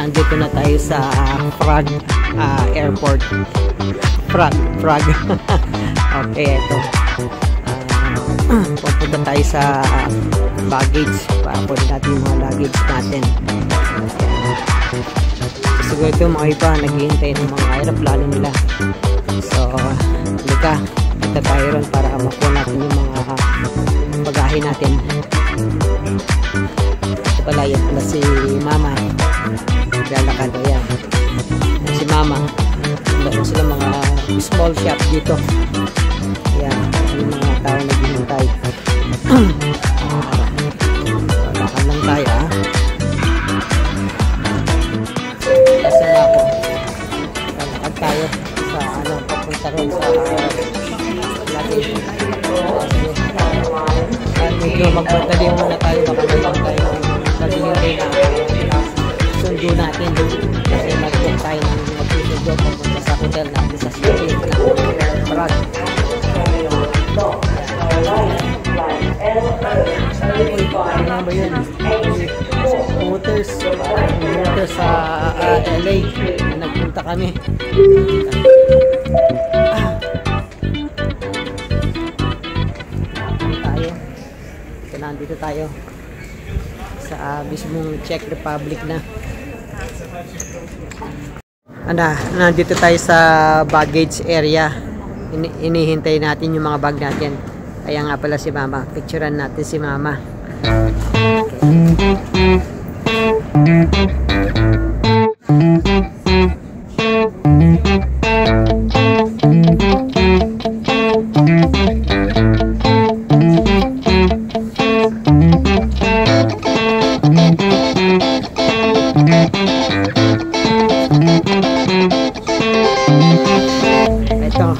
nandito na tayo sa Prague airport. Prague. Okay, ito. Pupunta tayo sa baggage para po natin yung mga luggage natin. Siguro ito mga iba naghihintay ng mga aeroplano nila. So, halika, punta tayo ron para makuha natin yung mga bagahe natin. Ito pala, yan pala si Mama. Naglalakad, ayan. Si Mama. Meron sila mga small shop dito. Ayan, yung mga tao naghihintay. Lakad lang tayo, ha. Kasi na ako. Lakad tayo sa papunta ron sa luggage. Medyo magpatali muna tayo, baka mayroon tayo naghihintay na sundo natin. Kasi nag-book tayo ng magsusundo papunta sa hotel natin sa city na Prague. Ano ba yun? Motors sa LA na nagpunta kami. Nandito tayo sa mismong Czech Republic na. Nandito tayo sa baggage area. Inihintay natin yung mga bag natin. Kaya nga pala si Mama. Picturean natin si Mama.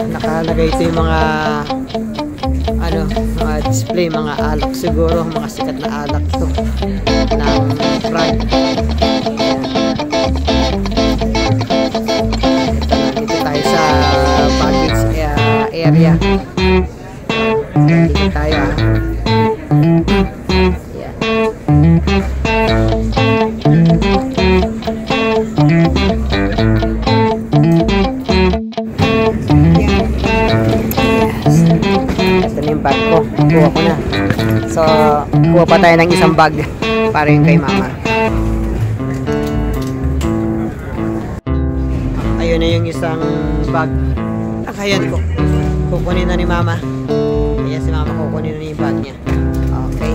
Nakalagay ito yung mga mga display, mga alak siguro, mga sikat na alak to ng Prague. Dito tayo sa baggage area. Dito tayo, ha. Bag ko, kuha ko na. So, kuha pa tayo ng isang bag para yung kay Mama. Ayun na yung isang bag. Ayan ko. Kukunin na ni Mama. Kaya si Mama kukunin na yung bag niya. Okay.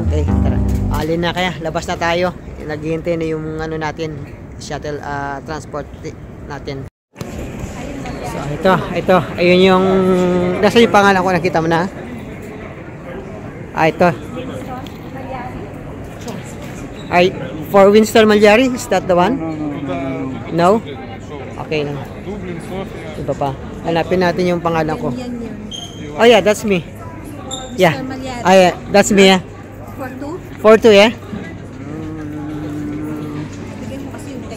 Okay, tara. Alin na kaya, labas na tayo. Naghihintay na yung natin, shuttle transport natin. Ito, ayun yung nasa yung pangalan ko, nakita mo na? Ito. Ay, for Winston Maljari, is that the one? No? Okay lang. Iba pa. Hanapin natin yung pangalan ko. Oh yeah, that's me. Yeah. Yeah, that's me, yeah. 42? 42, yeah?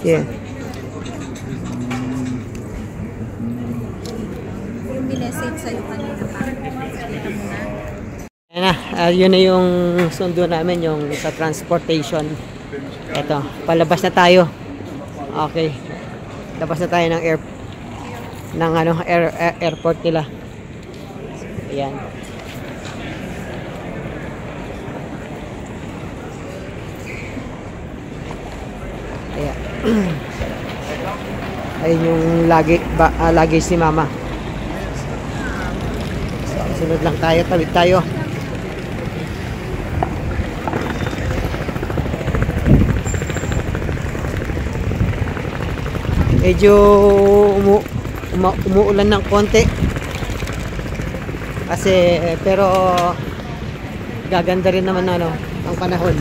Yeah. Yun na yung sundo namin, yung sa transportation. Eto, palabas na tayo. Okay. Labas na tayo ng airport nila. Ayan. Ayan. Ayun yung luggage ni Mama. So, sunod lang tayo, tawid tayo. Medyo umuulan ng konti kasi pero gaganda rin naman ang panahon.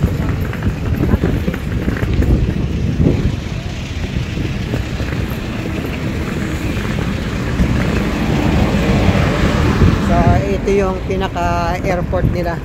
So ito yung pinaka airport nila.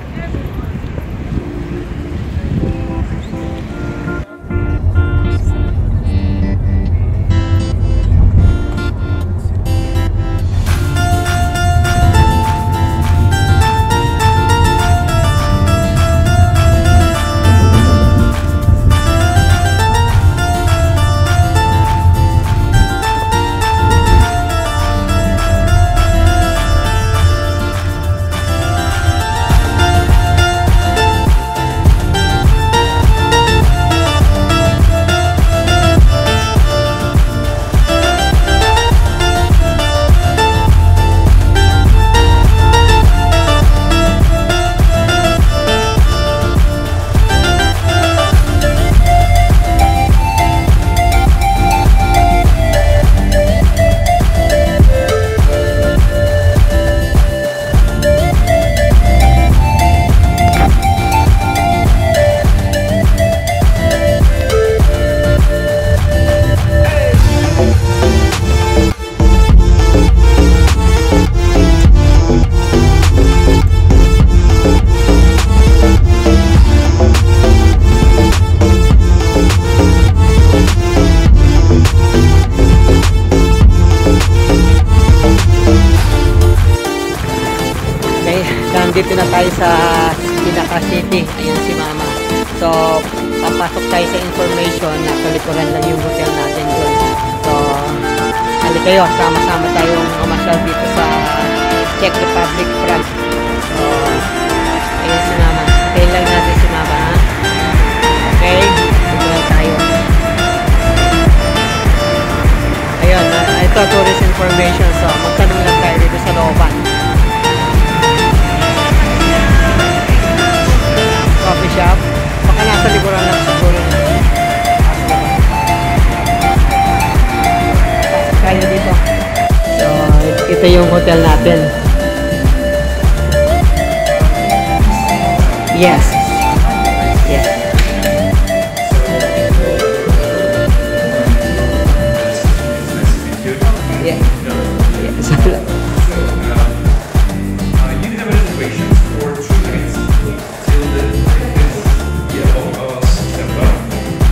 nandito na tayo sa Pinaka City. Ayun si Mama. So, papasok tayo sa information. Nasa likuran lang yung hotel natin doon. So, halika kayo. Sama-sama tayong kumasyal dito sa Czech Republic, Prague. So, ayun si Mama. Tayo lang natin si Mama, ha? Okay? Likuran tayo. Ayun, ito tourist information. So, magtanong lang tayo dito sa looban. Coffee shop. Baka nasa likuran lang siguro. Kaya dito. So, ito yung hotel natin. Yes. Yes. Yeah. Yes. You can have reservations for 2 nights till the 20th of September.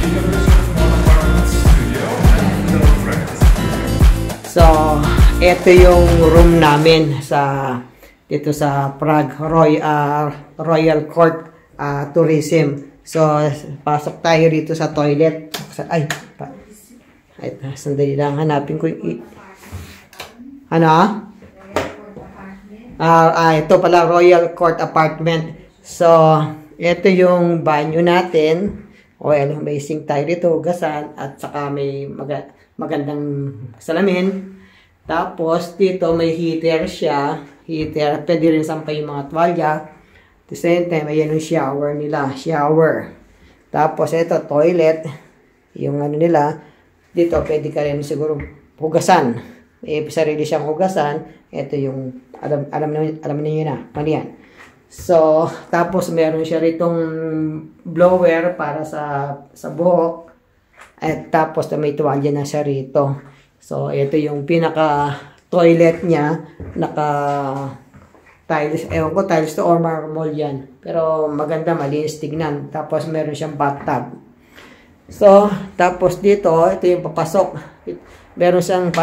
You can reserve one apartment, studio, and no breakfast. So, ito yung room namin dito sa Prague Royal Court Tourism. So, pasok tayo dito sa toilet. Ay, sandali lang, hanapin ko yung ano? Ito pala, Royal Court Apartment. So, ito yung banyo natin. Well, may sink tayo dito, hugasan, at saka may magandang salamin. Tapos, dito may heater siya. Heater, pwede rin sampay yung mga tuwalya. At the same time, ayan yung shower nila. Shower. Tapos, ito, toilet. Yung ano nila. Dito, pwede ka rin siguro hugasan. May sarili siyang hugasan. Ito yung, alam niyo na, mali yan. So, tapos meron siya ritong blower para sa buhok. At tapos may tuwalya na siya rito. So, ito yung pinaka-toilet niya. Naka-tiles, ewan ko, tiles to or marble yan. Pero maganda, malinis tignan. Tapos meron siyang bathtub. So, tapos dito, ito yung papasok. Meron siyang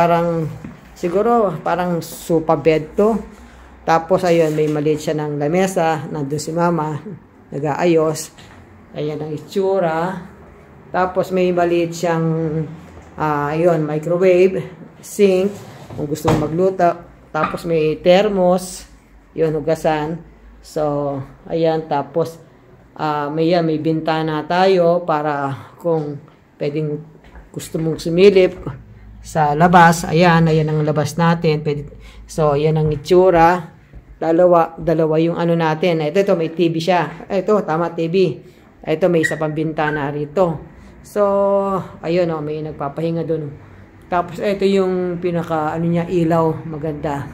siguro parang sofa bed to. Tapos ayun, may maliit siya ng lamesa. Nandun si Mama, nag-aayos. Ayan ang itsura. Tapos may maliit siyang, ayun, microwave, sink, kung gusto mong magluto. Tapos may thermos, yun, hugasan. So, ayan, tapos, may bintana tayo para kung pwedeng gusto mong sumilip sa labas. Ayan ang labas natin. So, ayan ang itsura. Dalawa yung ano natin. Ito, may TV siya. Ito, tama, TV. Ito, may isa pang bintana rito. So, ayun, may nagpapahinga dun. Tapos, ito yung pinaka, ilaw. Maganda.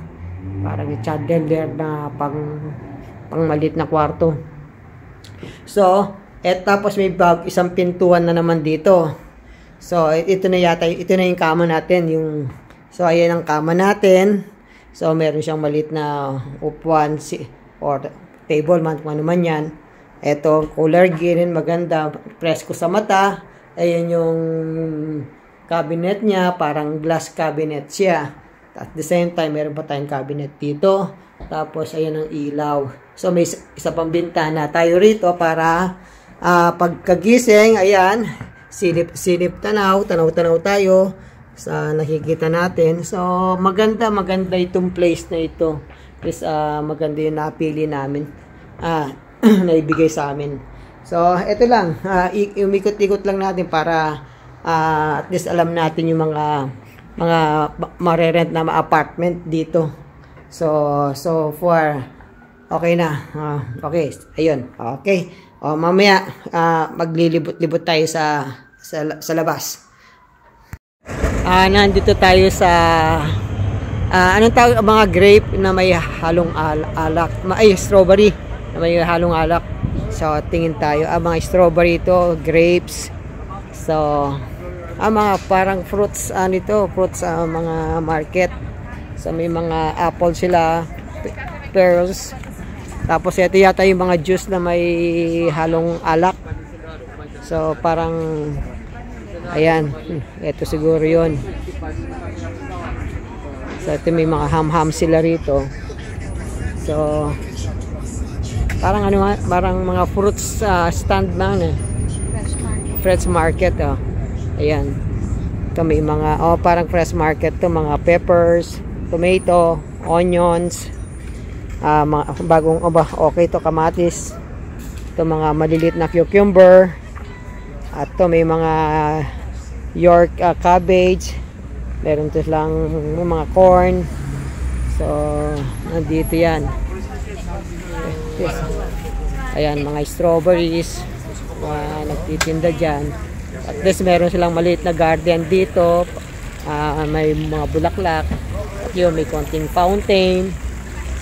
Parang chandelier na pang malit na kwarto. So, tapos may isang pintuan na naman dito. So, ito na yung kama natin. So, ayan ang kama natin. So, meron siyang malit na upuan or table man, kung ano man yan. Ito, cooler gear, maganda. Presko sa mata. Ayan yung cabinet niya. Parang glass cabinet siya. At the same time, meron pa tayong cabinet dito. Tapos, ayan ang ilaw. So, may isa pang bintana tayo rito para pagkagising, ayan, silip tanaw tayo sa nakikita natin. So, maganda itong place na ito. Please, maganda yung napili namin. Naibigay sa amin. So, ito lang. Umikot-ikot lang natin para at least alam natin yung mga marerent na apartment dito. So for okay na. Okay, ayun. Okay. Mamaya maglilibot-libot tayo sa labas. Nandito tayo sa anong tawag, mga grape na may halong alak. Strawberry na may halong alak. So, tingin tayo. Mga strawberry ito, grapes. So, mga parang fruits, fruits sa mga market. So, may mga apple sila, pearls. Tapos, ito yata yung mga juice na may halong alak. So, parang, ayan, ito siguro yun. So, ito may mga ham-ham sila rito. So, Parang ano, parang mga fruits stand man eh. Fresh market, oh. Ayan. Ito may mga, oh, parang fresh market to, mga peppers, tomato, onions, mga bagong, okay to, kamatis. Ito mga maliliit na cucumber. At to may mga York cabbage. Meron to lang mga corn. So, nandito yan. Ayan, mga strawberries. Nagtitinda dyan. At least meron silang maliit na garden dito. May mga bulaklak. At yun, may konting fountain.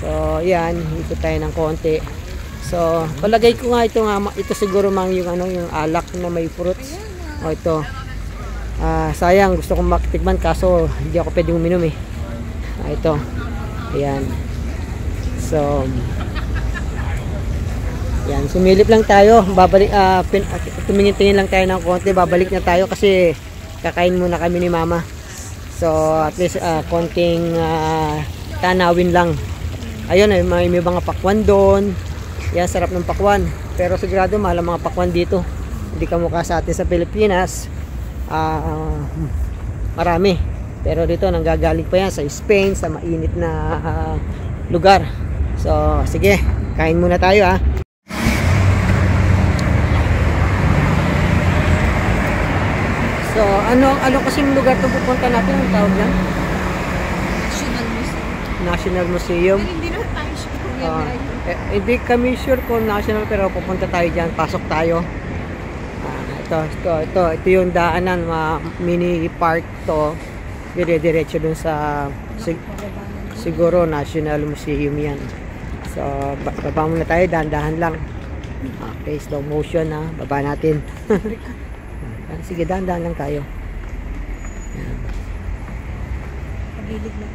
So, yan. Ikot tayo ng konti. So, palagay ko nga ito siguro mang yung alak na may fruits. O ito. Sayang, gusto kong maktikman kaso hindi ako pwedeng uminom eh. Ito. Ayan. So, yan, sumilip lang tayo. Babalik, tumingin-tingin lang tayo ng konti. Babalik na tayo kasi kakain muna kami ni Mama. So, at least konting tanawin lang. Ayun, may mga pakwan doon. Yan, sarap ng pakwan. Pero sigurado mahal ang mga pakwan dito. Hindi kamukha sa atin sa Pilipinas. Marami. Pero dito, nanggagaling pa yan sa Spain, sa mainit na lugar. So, sige. Kain muna tayo ah. So, ano kasing lugar to pupunta natin? Ang tawag yan? National Museum. National Museum. Pero hindi naman tayo sure kung yan ay. Hindi kami sure kung national pero pupunta tayo dyan. Pasok tayo. Ito yung daanan. Mini park to. Dire-diretso dun sa siguro National Museum yan. So, baba muna tayo. Dahan-dahan lang. Okay, slow motion ha. Baba natin. Sige, dahan-dahan lang tayo. Yan. Pagilid lang.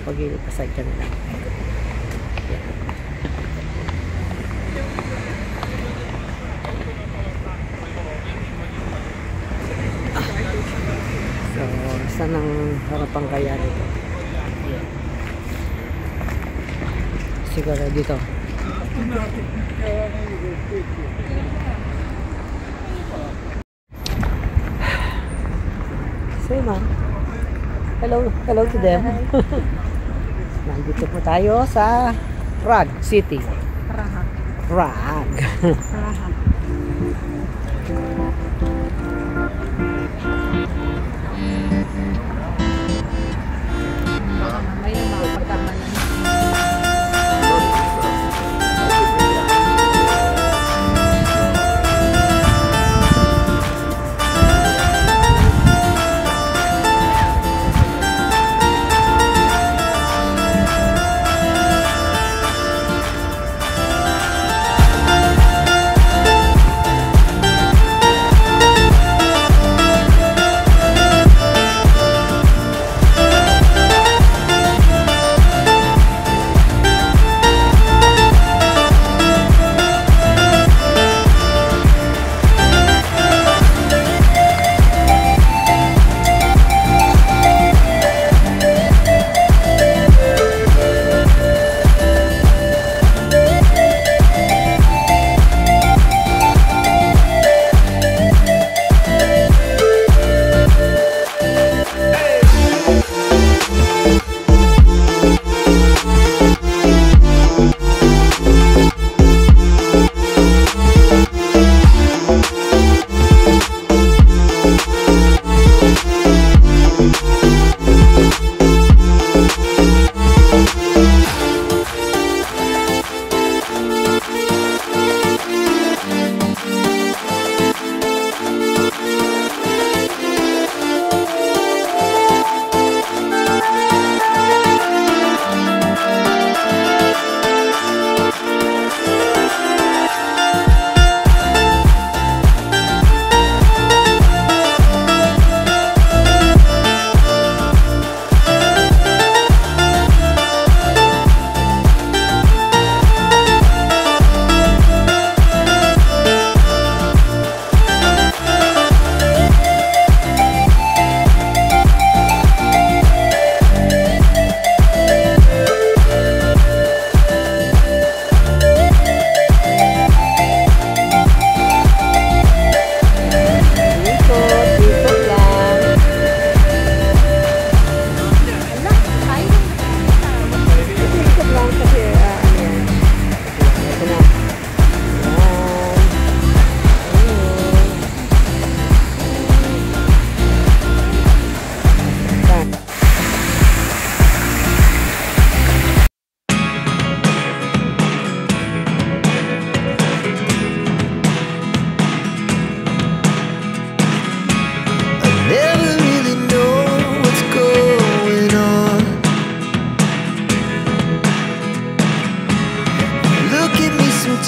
Pagilid, pasay ka na lang. So, saan ang harapan kaya nito? Siguro dito. Say ma'am. Hello to them. Nandito po tayo sa Prague City. Prague. May mga pagkaman.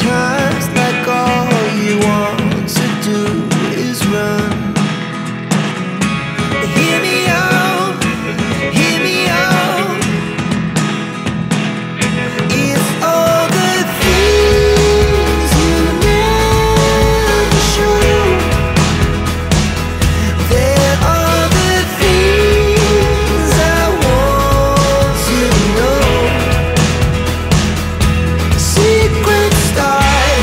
Sometimes like all you want to do is run. Hear me out, hear me out. It's all the things you never show. There are the things I want to know. Secret stars.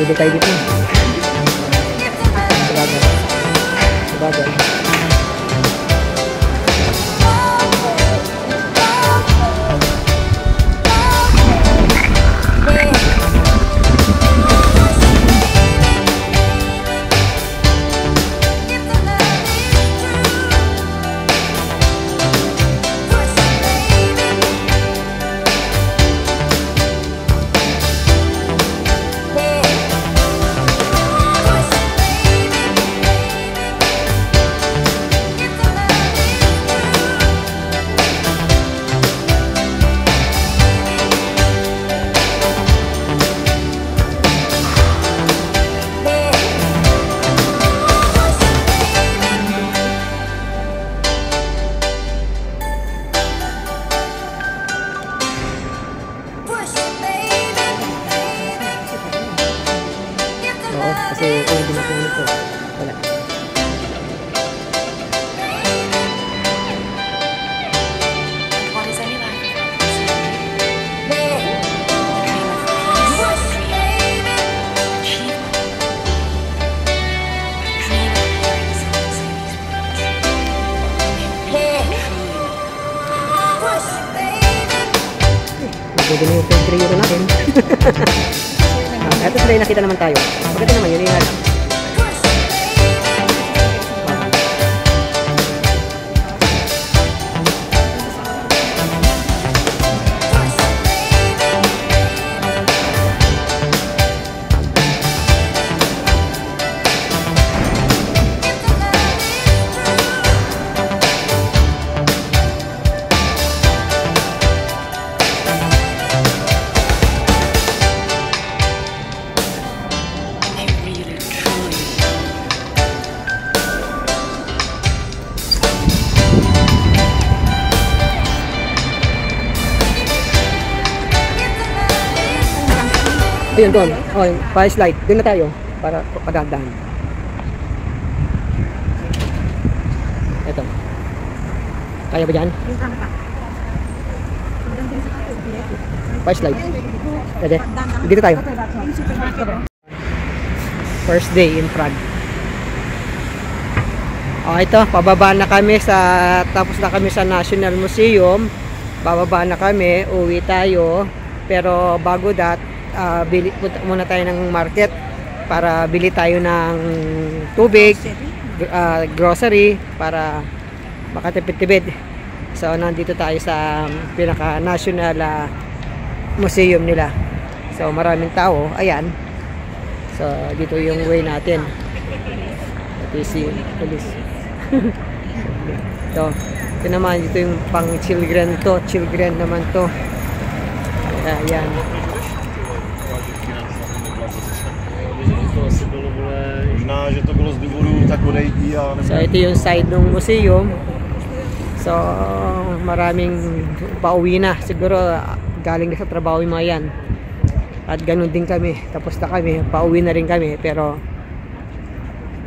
Pwede tayo dito. Sabagay. Sabagay. Oo, kasi kung hindi natin ito, wala. Magiging na yung 23 euro natin. Ito sila yung nakita naman tayo. Maganda naman yun, ingat. Ayun doon. Oh, pa-slide. Doon na tayo para padagdahan. Ito. Kaya ba dyan? Pa-slide. Pwede. Dito tayo. First day in Prague. Oh, ito. Pababa na kami sa... Tapos na kami sa National Museum. Bababa na kami. Uwi tayo. Pero bago that, punta muna tayo ng market para bili tayo ng tubig, grocery para makatipid-tipid. So nandito tayo sa pinaka-national museum nila. So maraming tao, ayan. So dito yung way natin. Ito si police. Ito naman, dito yung pang children to. Children naman to. Ayan. So ito yung side ng museum. So maraming pauwi na. Siguro galing na sa trabaho yung mga yan. At ganun din kami. Tapos na kami. Pauwi na rin kami. Pero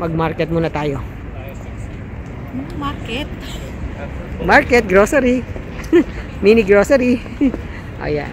mag-market muna tayo. Market? Market, grocery. Mini grocery. Ayan.